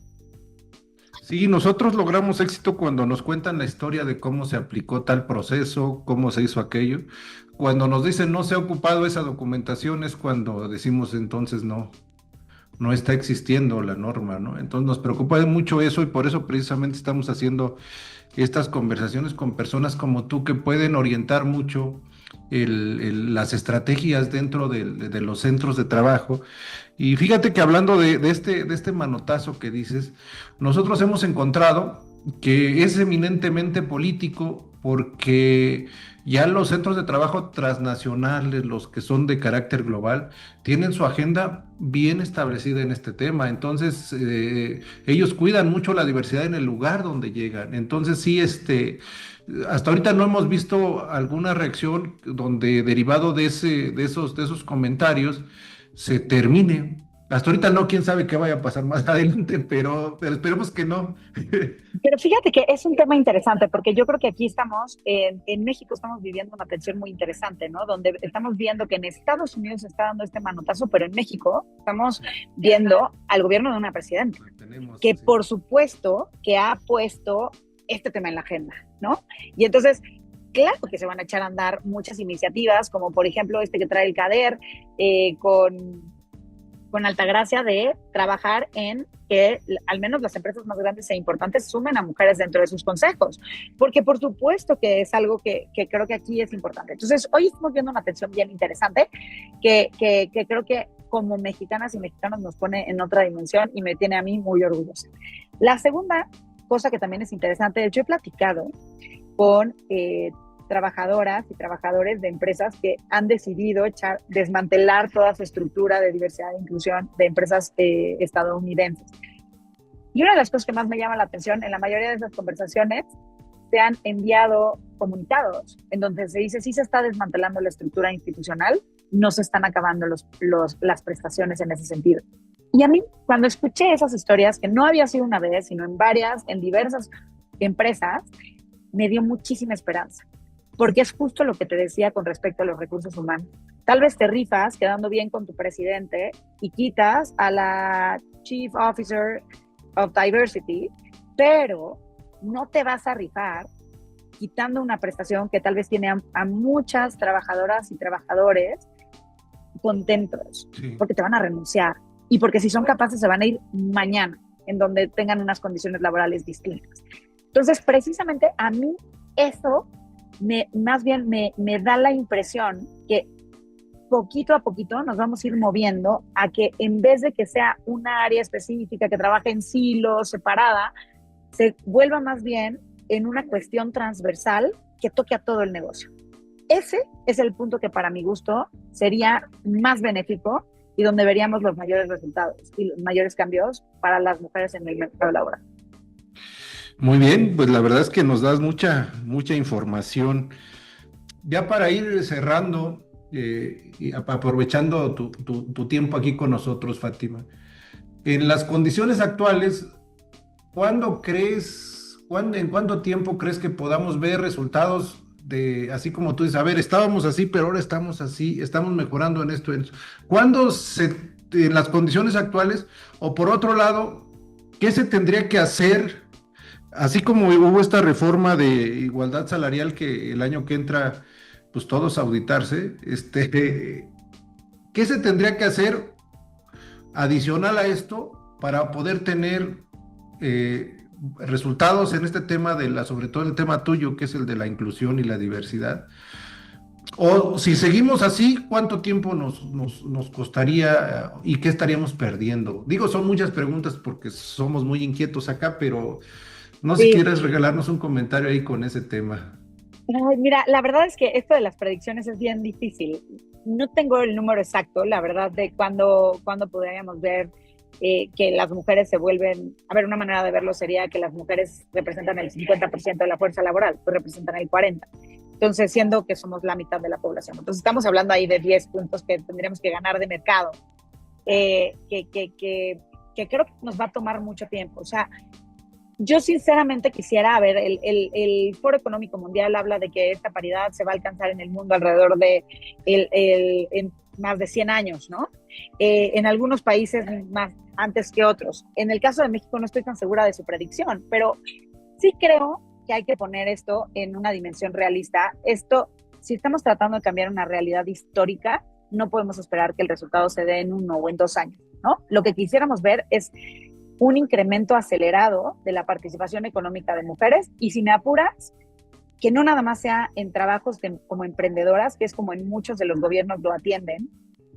Sí, nosotros logramos éxito cuando nos cuentan la historia de cómo se aplicó tal proceso, cómo se hizo aquello. Cuando nos dicen no se ha ocupado esa documentación es cuando decimos entonces no está existiendo la norma, ¿no? Entonces nos preocupa mucho eso y por eso precisamente estamos haciendo estas conversaciones con personas como tú que pueden orientar mucho las estrategias dentro de los centros de trabajo. Y fíjate que hablando de este manotazo que dices, nosotros hemos encontrado que es eminentemente político porque ya los centros de trabajo transnacionales, los que son de carácter global, tienen su agenda bien establecida en este tema. Entonces, ellos cuidan mucho la diversidad en el lugar donde llegan. Entonces, sí, hasta ahorita no hemos visto alguna reacción donde derivado de esos comentarios se termine. Hasta ahorita no, quién sabe qué vaya a pasar más adelante, pero esperemos que no. Pero fíjate que es un tema interesante, porque yo creo que aquí estamos, en México estamos viviendo una tensión muy interesante, ¿no? Donde estamos viendo que en Estados Unidos se está dando este manotazo, pero en México estamos viendo al gobierno de una presidenta, que por supuesto que ha puesto este tema en la agenda, ¿no? Y entonces, claro que se van a echar a andar muchas iniciativas, como por ejemplo que trae el CADER, con Altagracia, de trabajar en que al menos las empresas más grandes e importantes sumen a mujeres dentro de sus consejos, porque por supuesto que es algo que creo que aquí es importante. Entonces, hoy estamos viendo una tensión bien interesante que creo que como mexicanas y mexicanos nos pone en otra dimensión y me tiene a mí muy orgullosa. La segunda cosa que también es interesante, de hecho he platicado con trabajadoras y trabajadores de empresas que han decidido desmantelar toda su estructura de diversidad e inclusión de empresas estadounidenses. Y una de las cosas que más me llama la atención, en la mayoría de esas conversaciones, se han enviado comunicados en donde se dice, sí se está desmantelando la estructura institucional, no se están acabando las prestaciones en ese sentido. Y a mí, cuando escuché esas historias, que no había sido una vez, sino en diversas empresas, me dio muchísima esperanza. Porque es justo lo que te decía con respecto a los recursos humanos. Tal vez te rifas quedando bien con tu presidente y quitas a la Chief Officer of Diversity, pero no te vas a rifar quitando una prestación que tal vez tiene a muchas trabajadoras y trabajadores contentos, sí, porque te van a renunciar y porque si son capaces se van a ir mañana en donde tengan unas condiciones laborales distintas. Entonces, precisamente a mí eso más bien me da la impresión que poquito a poquito nos vamos a ir moviendo a que en vez de que sea una área específica que trabaje en silos, separada, se vuelva más bien en una cuestión transversal que toque a todo el negocio. Ese es el punto que para mi gusto sería más benéfico y donde veríamos los mayores resultados y los mayores cambios para las mujeres en el mercado laboral. Muy bien, pues la verdad es que nos das mucha información. Ya para ir cerrando y aprovechando tu tiempo aquí con nosotros, Fátima, en las condiciones actuales, ¿en cuánto tiempo crees que podamos ver resultados así como tú dices, a ver, estábamos así, pero ahora estamos así, estamos mejorando en esto, en eso? ¿Cuándo en las condiciones actuales, o por otro lado, qué se tendría que hacer? Así como hubo esta reforma de igualdad salarial que el año que entra, pues todos auditarse, ¿qué se tendría que hacer adicional a esto para poder tener resultados en este tema sobre todo el tema tuyo, que es el de la inclusión y la diversidad? O si seguimos así, ¿cuánto tiempo nos costaría y qué estaríamos perdiendo? Digo, son muchas preguntas porque somos muy inquietos acá, pero no sé si quieres regalarnos un comentario ahí con ese tema. Ay, mira, la verdad es que esto de las predicciones es bien difícil. No tengo el número exacto, la verdad, de cuándo podríamos ver que las mujeres se vuelven... A ver, una manera de verlo sería que las mujeres representan el 50% de la fuerza laboral, pues representan el 40%. Entonces, siendo que somos la mitad de la población. Entonces, estamos hablando ahí de 10 puntos que tendríamos que ganar de mercado, que creo que nos va a tomar mucho tiempo. O sea, yo sinceramente quisiera, a ver, el Foro Económico Mundial habla de que esta paridad se va a alcanzar en el mundo alrededor de en más de 100 años, ¿no? En algunos países más antes que otros. En el caso de México no estoy tan segura de su predicción, pero sí creo que hay que poner esto en una dimensión realista. Esto, si estamos tratando de cambiar una realidad histórica, no podemos esperar que el resultado se dé en 1 o en 2 años, ¿no? Lo que quisiéramos ver es un incremento acelerado de la participación económica de mujeres y, si me apuras, que no nada más sea en trabajos como emprendedoras, que es como en muchos de los gobiernos lo atienden,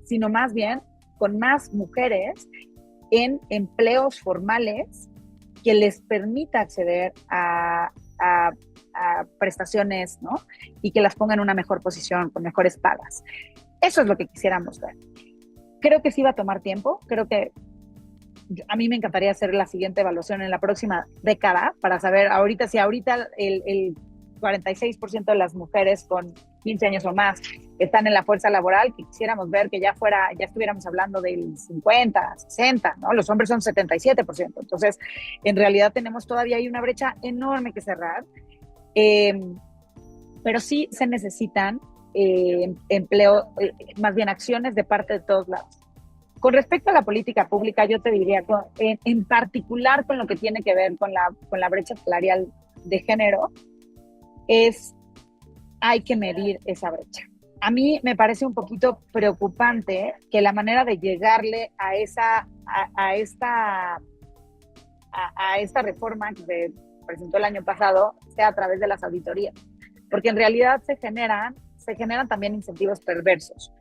sino más bien con más mujeres en empleos formales que les permita acceder a prestaciones, ¿no? Y que las ponga en una mejor posición, con mejores pagas. Eso es lo que quisiéramos ver. Creo que sí va a tomar tiempo, creo que a mí me encantaría hacer la siguiente evaluación en la próxima década para saber si ahorita el 46% de las mujeres con 15 años o más están en la fuerza laboral, que quisiéramos ver que ya estuviéramos hablando del 50, 60, ¿no? Los hombres son 77%. Entonces, en realidad tenemos todavía ahí una brecha enorme que cerrar, pero sí se necesitan más bien acciones de parte de todos lados. Con respecto a la política pública, yo te diría, en particular con lo que tiene que ver con la brecha salarial de género, hay que medir esa brecha. A mí me parece un poquito preocupante que la manera de llegarle a esta reforma que se presentó el año pasado sea a través de las auditorías, porque en realidad se generan también incentivos perversos.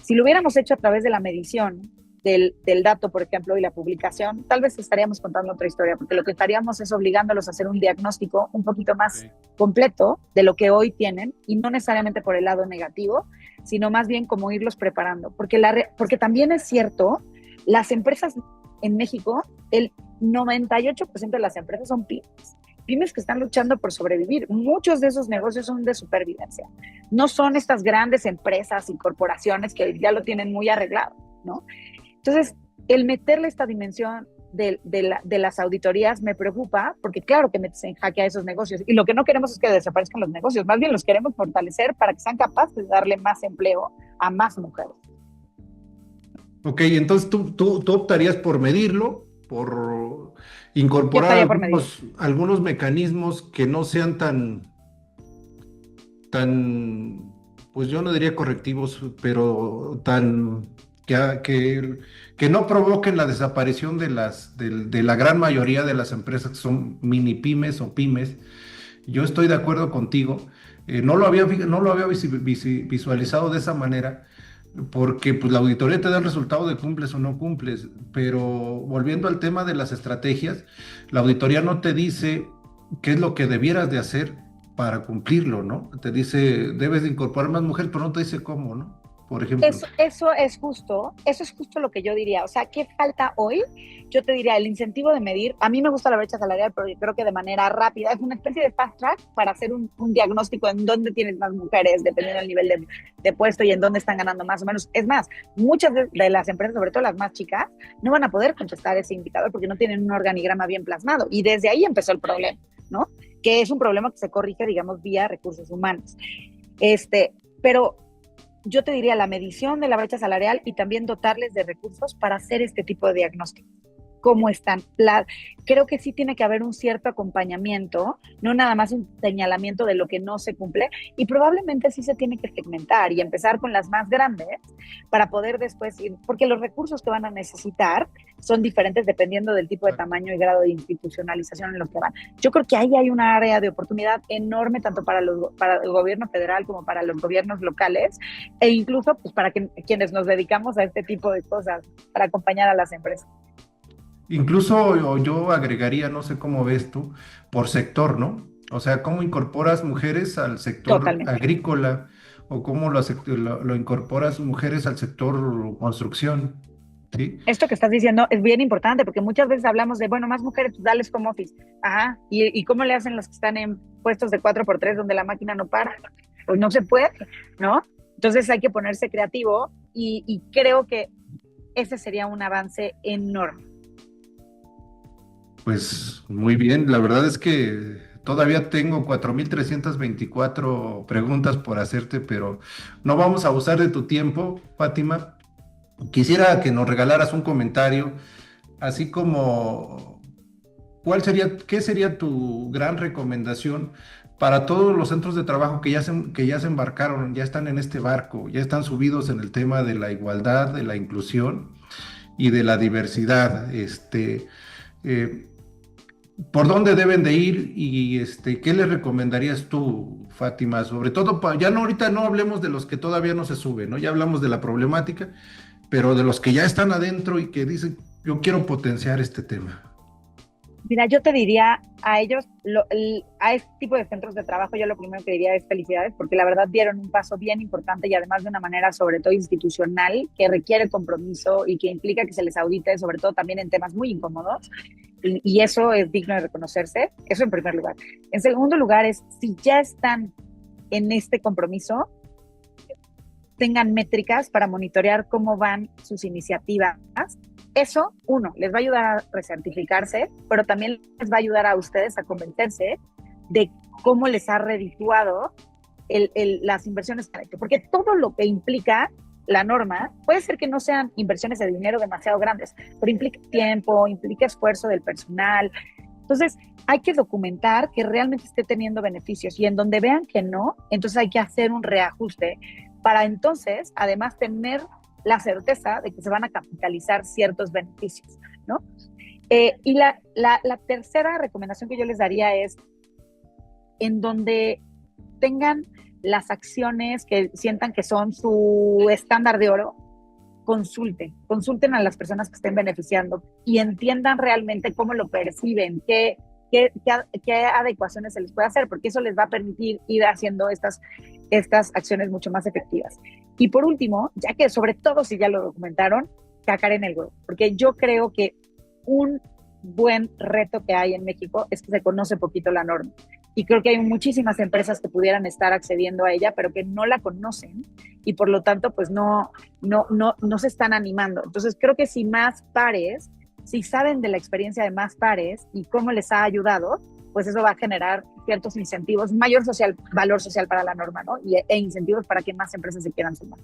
Si lo hubiéramos hecho a través de la medición del dato, por ejemplo, y la publicación, tal vez estaríamos contando otra historia, porque lo que estaríamos es obligándolos a hacer un diagnóstico un poquito más completo de lo que hoy tienen, y no necesariamente por el lado negativo, sino más bien como irlos preparando. Porque también es cierto, las empresas en México, el 98% de las empresas son pymes que están luchando por sobrevivir. Muchos de esos negocios son de supervivencia. No son estas grandes empresas y corporaciones que ya lo tienen muy arreglado, ¿no? Entonces, el meterle esta dimensión de las auditorías me preocupa, porque claro que metes en jaque a esos negocios, y lo que no queremos es que desaparezcan los negocios, más bien los queremos fortalecer para que sean capaces de darle más empleo a más mujeres. Ok, entonces tú optarías por medirlo, por incorporar algunos mecanismos que no sean tan, pues yo no diría correctivos, pero que no provoquen la desaparición de la gran mayoría de las empresas que son mini pymes o pymes. Yo estoy de acuerdo contigo. No lo había visualizado de esa manera, porque pues la auditoría te da el resultado de cumples o no cumples, pero volviendo al tema de las estrategias, la auditoría no te dice qué es lo que debieras de hacer para cumplirlo, ¿no? Te dice, debes de incorporar más mujeres, pero no te dice cómo, ¿no? Por ejemplo. Eso es justo lo que yo diría. O sea, ¿qué falta hoy? Yo te diría el incentivo de medir. A mí me gusta la brecha salarial, pero yo creo que de manera rápida es una especie de fast track para hacer un diagnóstico en dónde tienes más mujeres, dependiendo del nivel de puesto y en dónde están ganando más o menos. Es más, muchas de las empresas, sobre todo las más chicas, no van a poder contestar ese indicador porque no tienen un organigrama bien plasmado. Y desde ahí empezó el problema, ¿no? Que es un problema que se corrige, digamos, vía recursos humanos. Pero yo te diría la medición de la brecha salarial y también dotarles de recursos para hacer este tipo de diagnósticos. ¿Cómo están? Creo que sí tiene que haber un cierto acompañamiento, no nada más un señalamiento de lo que no se cumple, y probablemente sí se tiene que segmentar y empezar con las más grandes para poder después ir, porque los recursos que van a necesitar son diferentes dependiendo del tipo de tamaño y grado de institucionalización en los que van. Yo creo que ahí hay una área de oportunidad enorme tanto para el gobierno federal como para los gobiernos locales, e incluso pues para quienes nos dedicamos a este tipo de cosas, para acompañar a las empresas. Incluso yo agregaría, no sé cómo ves tú, por sector, ¿no? O sea, ¿cómo incorporas mujeres al sector agrícola o cómo lo incorporas mujeres al sector construcción? ¿Sí? Esto que estás diciendo es bien importante porque muchas veces hablamos de, bueno, más mujeres, pues dales home office. Ajá, ¿y cómo le hacen los que están en puestos de 4x3 donde la máquina no para? pues no se puede, ¿no? Entonces hay que ponerse creativo y creo que ese sería un avance enorme. Pues muy bien, la verdad es que todavía tengo 4.324 preguntas por hacerte, pero no vamos a abusar de tu tiempo, Fátima. Quisiera que nos regalaras un comentario, así como qué sería tu gran recomendación para todos los centros de trabajo que ya se embarcaron, ya están en este barco, ya están subidos en el tema de la igualdad, de la inclusión y de la diversidad. Eh, ¿Por dónde deben de ir y qué le recomendarías tú, Fátima? Sobre todo, ya no, ahorita no hablemos de los que todavía no se suben, ¿no? Ya hablamos de la problemática, pero de los que ya están adentro y que dicen, yo quiero potenciar este tema. Mira, yo te diría a ellos, a este tipo de centros de trabajo, yo lo primero que diría es felicidades, porque la verdad dieron un paso bien importante y además de una manera sobre todo institucional, que requiere compromiso y que implica que se les audite, sobre todo también en temas muy incómodos, y eso es digno de reconocerse, eso en primer lugar. En segundo lugar es, si ya están en este compromiso, tengan métricas para monitorear cómo van sus iniciativas. Eso, uno, les va a ayudar a recertificarse, pero también les va a ayudar a ustedes a convencerse de cómo les ha redituado las inversiones que han hecho. Porque todo lo que implica la norma, puede ser que no sean inversiones de dinero demasiado grandes, pero implica tiempo, implica esfuerzo del personal. Entonces, hay que documentar que realmente esté teniendo beneficios y en donde vean que no, entonces hay que hacer un reajuste para entonces, además, tener la certeza de que se van a capitalizar ciertos beneficios, ¿no? Y la tercera recomendación que yo les daría es en donde tengan las acciones que sientan que son su estándar de oro, consulten a las personas que estén beneficiando y entiendan realmente cómo lo perciben, qué adecuaciones se les puede hacer, porque eso les va a permitir ir haciendo estas acciones mucho más efectivas. Y por último, ya que sobre todo si ya lo documentaron, cacar en el huevo, porque yo creo que un buen reto que hay en México es que se conoce poquito la norma. Y creo que hay muchísimas empresas que pudieran estar accediendo a ella, pero que no la conocen y por lo tanto pues no se están animando. Entonces creo que si más pares, si saben de la experiencia de más pares y cómo les ha ayudado, pues eso va a generar ciertos incentivos, mayor valor social para la norma, ¿no? E incentivos para que más empresas se quieran sumar.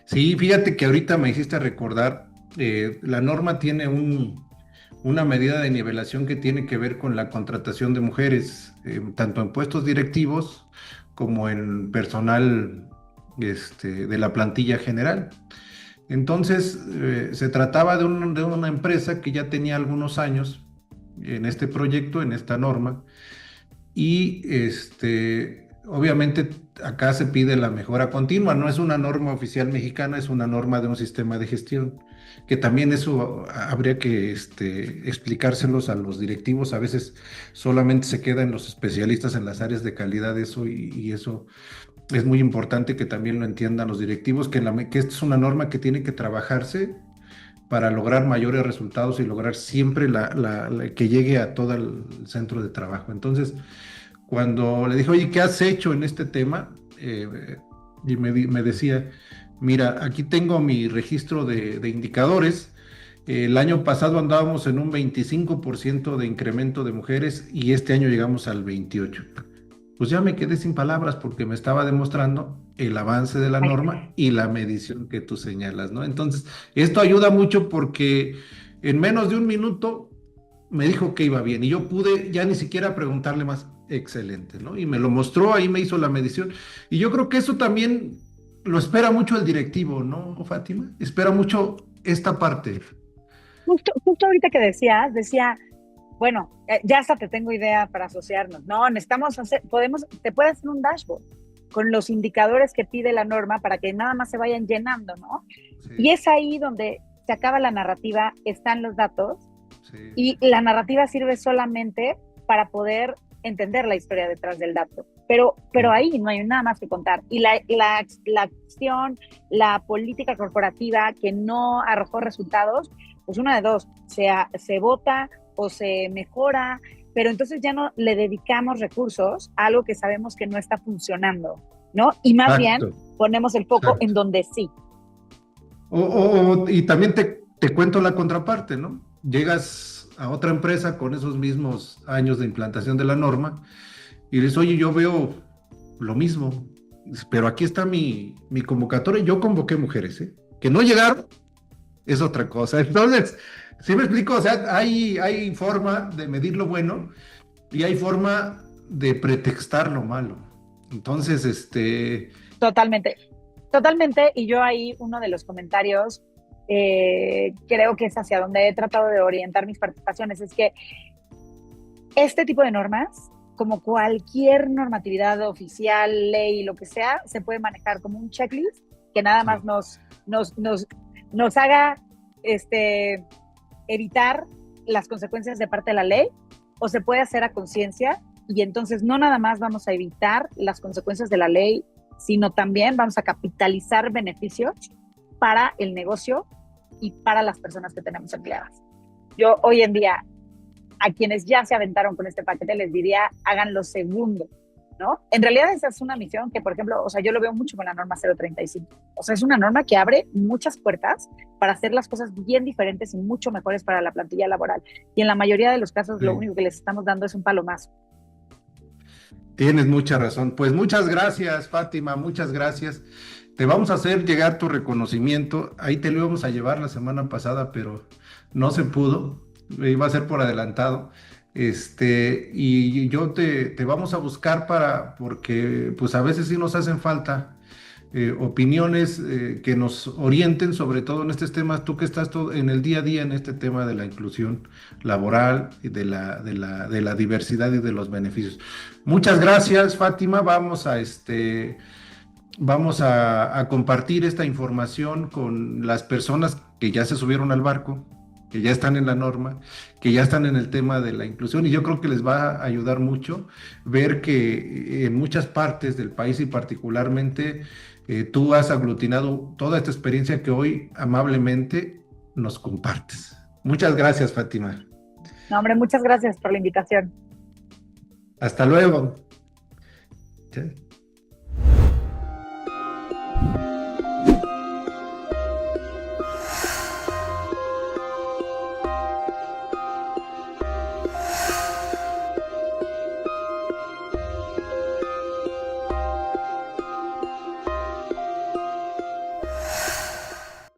Sí, fíjate que ahorita me hiciste recordar, la norma tiene una medida de nivelación que tiene que ver con la contratación de mujeres, tanto en puestos directivos como en personal de la plantilla general. Entonces, se trataba de una empresa que ya tenía algunos años en este proyecto, en esta norma, y obviamente acá se pide la mejora continua, no es una norma oficial mexicana, es una norma de un sistema de gestión, que también eso habría que explicárselos a los directivos, a veces solamente se queda en los especialistas en las áreas de calidad eso y eso es muy importante que también lo entiendan los directivos, que esta es una norma que tiene que trabajarse para lograr mayores resultados y lograr siempre que llegue a todo el centro de trabajo. Entonces, cuando le dije, oye, ¿qué has hecho en este tema? Y me decía, mira, aquí tengo mi registro de indicadores. El año pasado andábamos en un 25% de incremento de mujeres y este año llegamos al 28%. Pues ya me quedé sin palabras porque me estaba demostrando el avance de la norma y la medición que tú señalas, ¿no? Entonces, esto ayuda mucho porque en menos de un minuto me dijo que iba bien y yo pude ya ni siquiera preguntarle más, excelente, ¿no? Y me lo mostró, ahí me hizo la medición. Y yo creo que eso también lo espera mucho el directivo, ¿no, Fátima? Espera mucho esta parte. Justo ahorita que decía, bueno, ya hasta te tengo idea para asociarnos. No, necesitamos te puede hacer un dashboard con los indicadores que pide la norma para que nada más se vayan llenando, ¿no? Sí. Y es ahí donde se acaba la narrativa, están los datos, sí. Y la narrativa sirve solamente para poder entender la historia detrás del dato. Pero ahí no hay nada más que contar. Y la acción, la política corporativa que no arrojó resultados, pues una de dos, se vota o se mejora pero entonces ya no le dedicamos recursos a algo que sabemos que no está funcionando, ¿no? Y más bien Exacto, ponemos el foco en exacto. donde sí. Y también te cuento la contraparte, ¿no? Llegas a otra empresa con esos mismos años de implantación de la norma y dices, oye, yo veo lo mismo, pero aquí está mi convocatoria. Yo convoqué mujeres, ¿eh? Que no llegaron es otra cosa. Entonces, ¿sí me explico? O sea, hay forma de medir lo bueno y hay forma de pretextar lo malo. Entonces, Totalmente, totalmente. Y yo ahí uno de los comentarios, creo que es hacia donde he tratado de orientar mis participaciones, es que este tipo de normas, como cualquier normatividad oficial, ley, lo que sea, se puede manejar como un checklist que nada más sí, nos, nos, nos haga este, evitar las consecuencias de parte de la ley, o se puede hacer a conciencia y entonces no nada más vamos a evitar las consecuencias de la ley, sino también vamos a capitalizar beneficios para el negocio y para las personas que tenemos empleadas. Yo hoy en día, a quienes ya se aventaron con este paquete, les diría, hagan lo segundo, ¿no? En realidad esa es una misión que, por ejemplo, o sea, yo lo veo mucho con la norma 035. O sea, es una norma que abre muchas puertas para hacer las cosas bien diferentes y mucho mejores para la plantilla laboral. Y en la mayoría de los casos, lo sí. único que les estamos dando es un palomazo. Tienes mucha razón. Pues muchas gracias, Fátima, muchas gracias. Te vamos a hacer llegar tu reconocimiento. Ahí te lo íbamos a llevar la semana pasada, pero no se pudo. Iba a ser por adelantado. Y yo te vamos a buscar porque pues a veces sí nos hacen falta opiniones que nos orienten, sobre todo en estos temas, tú que estás en el día a día en este tema de la inclusión laboral y de la diversidad y de los beneficios. Muchas gracias, Fátima. Vamos a compartir esta información con las personas que ya se subieron al barco, que ya están en la norma, que ya están en el tema de la inclusión y yo creo que les va a ayudar mucho ver que en muchas partes del país y particularmente tú has aglutinado toda esta experiencia que hoy amablemente nos compartes. Muchas gracias, Fátima. No, hombre, muchas gracias por la invitación. Hasta luego. Ya.